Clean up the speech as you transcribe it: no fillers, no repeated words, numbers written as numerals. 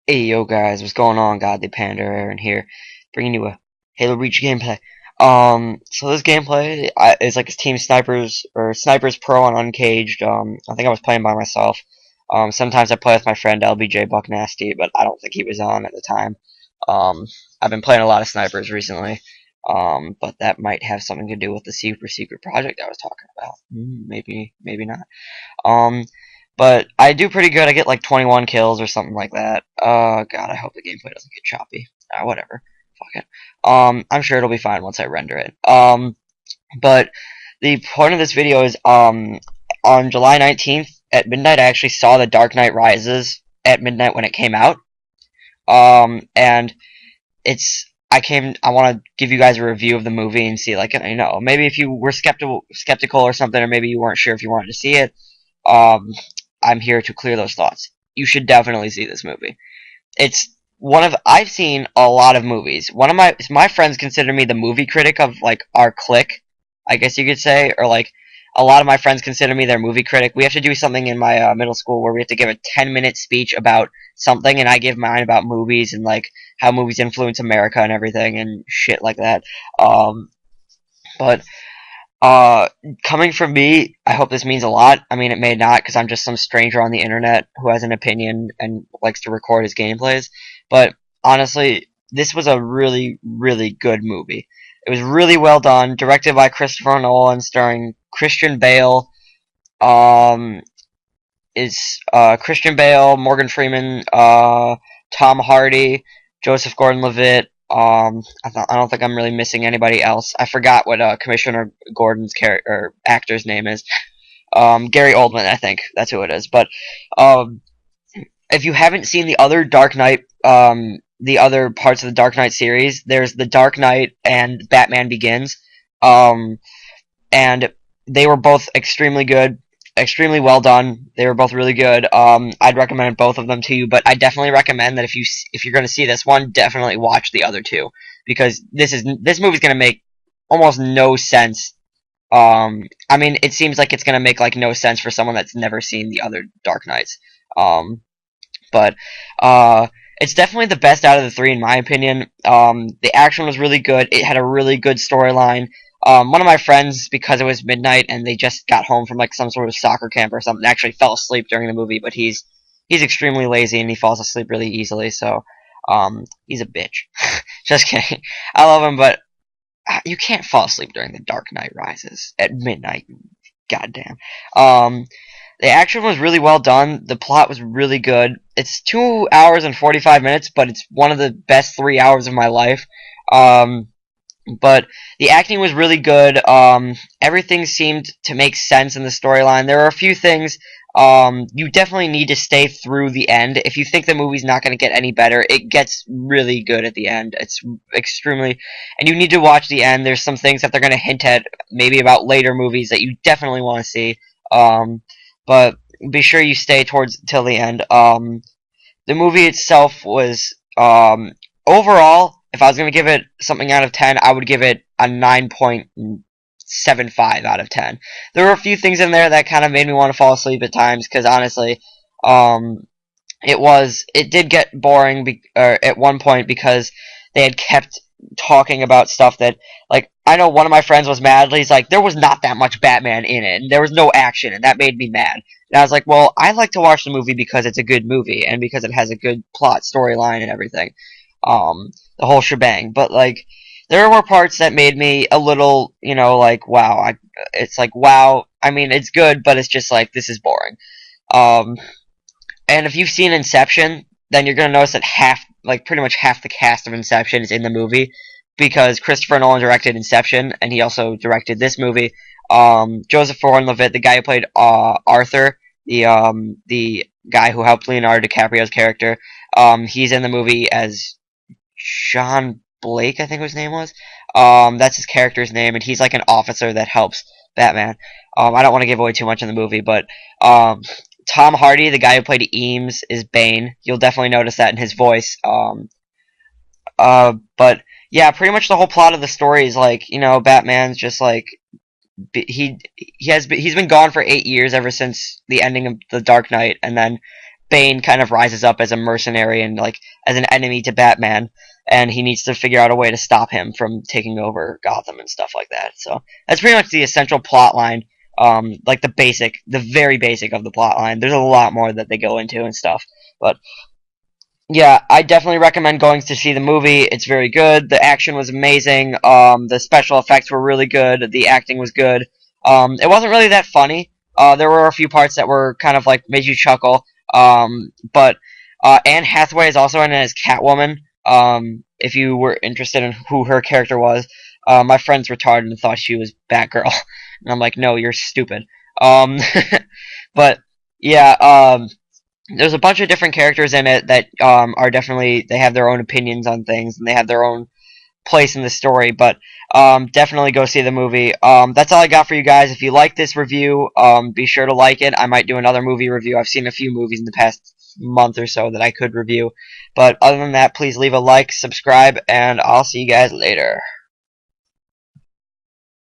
Hey yo guys, what's going on? Godly Panda Aaron here, bringing you a Halo Reach gameplay. So this gameplay is like a Team Snipers or Snipers Pro on Uncaged. I think I was playing by myself. Sometimes I play with my friend LBJ Buck Nasty, but I don't think he was on at the time. Um, I've been playing a lot of Snipers recently. But that might have something to do with the super secret project I was talking about. Maybe, maybe not. Um, but I do pretty good. I get like 21 kills or something like that. God, I hope the gameplay doesn't get choppy. Whatever. Fuck it. I'm sure it'll be fine once I render it. But the point of this video is, on July 19th at midnight, I actually saw The Dark Knight Rises at midnight when it came out. And I want to give you guys a review of the movie and see, like, maybe if you were skeptical or something, or maybe you weren't sure if you wanted to see it, um, I'm here to clear those thoughts. You should definitely see this movie. I've seen a lot of movies. One of my friends consider me the movie critic of, like, our clique, I guess you could say, or, like, a lot of my friends consider me their movie critic. We have to do something in my middle school where we have to give a 10-minute speech about something, and I give mine about movies and, like, how movies influence America and everything and shit like that. But coming from me, I hope this means a lot. I mean, it may not, because I'm just some stranger on the internet who has an opinion and likes to record his gameplays. But honestly, this was a really, really good movie. It was really well done, directed by Christopher Nolan, starring Christian Bale. Um, Christian Bale, Morgan Freeman, Tom Hardy, Joseph Gordon-Levitt. I don't think I'm really missing anybody else. I forgot what Commissioner Gordon's actor's name is. Gary Oldman, I think that's who it is. But um, if you haven't seen the other Dark Knight, the other parts of the Dark Knight series, there's the Dark Knight and Batman Begins, and they were both extremely good, extremely well done. They were both really good. I'd recommend both of them to you, but I definitely recommend that if you're going to see this one, definitely watch the other two, because this movie's going to make almost no sense. I mean, it seems like it's going to make like no sense for someone that's never seen the other Dark Knights. But it's definitely the best out of the three in my opinion. The action was really good. It had a really good storyline. One of my friends, because it was midnight and they just got home from like some sort of soccer camp or something, actually fell asleep during the movie. But he's extremely lazy and he falls asleep really easily. So he's a bitch. Just kidding. I love him, but you can't fall asleep during The Dark Knight Rises at midnight. Goddamn. The action was really well done. The plot was really good. It's 2 hours and 45 minutes, but it's one of the best 3 hours of my life. But the acting was really good. Everything seemed to make sense in the storyline. There are a few things you definitely need to stay through the end. If you think the movie's not going to get any better, it gets really good at the end. It's extremely... And you need to watch the end. There's some things that they're going to hint at, maybe about later movies that you definitely want to see. But be sure you stay till the end. The movie itself was... overall, if I was going to give it something out of 10, I would give it a 9.75 out of 10. There were a few things in there that kind of made me want to fall asleep at times, because honestly, it did get boring at one point, because they had kept talking about stuff that, like, I know one of my friends was mad. He's like, there was not that much Batman in it, and there was no action, and that made me mad. And I was like, well, I like to watch the movie because it's a good movie, and because it has a good plot, storyline, and everything. The whole shebang. But, like, there were parts that made me a little, like, wow. It's like, wow. I mean, it's good, but it's just like, this is boring. And if you've seen Inception, then you're gonna notice that pretty much half the cast of Inception is in the movie, because Christopher Nolan directed Inception, and he also directed this movie. Joseph Gordon-Levitt, the guy who played Arthur, the guy who helped Leonardo DiCaprio's character, he's in the movie as John Blake, I think his name was. That's his character's name, and he's like an officer that helps Batman. I don't want to give away too much in the movie, but Tom Hardy, the guy who played Eames, is Bane. You'll definitely notice that in his voice. But yeah, pretty much the whole plot of the story is like, Batman's just like, he's been gone for 8 years, ever since the ending of The Dark Knight, and then Bane kind of rises up as a mercenary and like as an enemy to Batman, and he needs to figure out a way to stop him from taking over Gotham and stuff like that. So that's pretty much the essential plot line. Like the very basic of the plot line. There's a lot more that they go into and stuff, but yeah, I definitely recommend going to see the movie. It's very good. The action was amazing. The special effects were really good. The acting was good. It wasn't really that funny. There were a few parts that were kind of like made you chuckle. But Anne Hathaway is also in it as Catwoman. If you were interested in who her character was, my friend's retarded and thought she was Batgirl, and I'm like, no, you're stupid. Um, but yeah, there's a bunch of different characters in it that are definitely they have their own opinions on things and they have their own place in the story. But definitely go see the movie. That's all I got for you guys. If you like this review, be sure to like it. I might do another movie review. I've seen a few movies in the past month or so that I could review. But other than that, please leave a like, subscribe, and I'll see you guys later.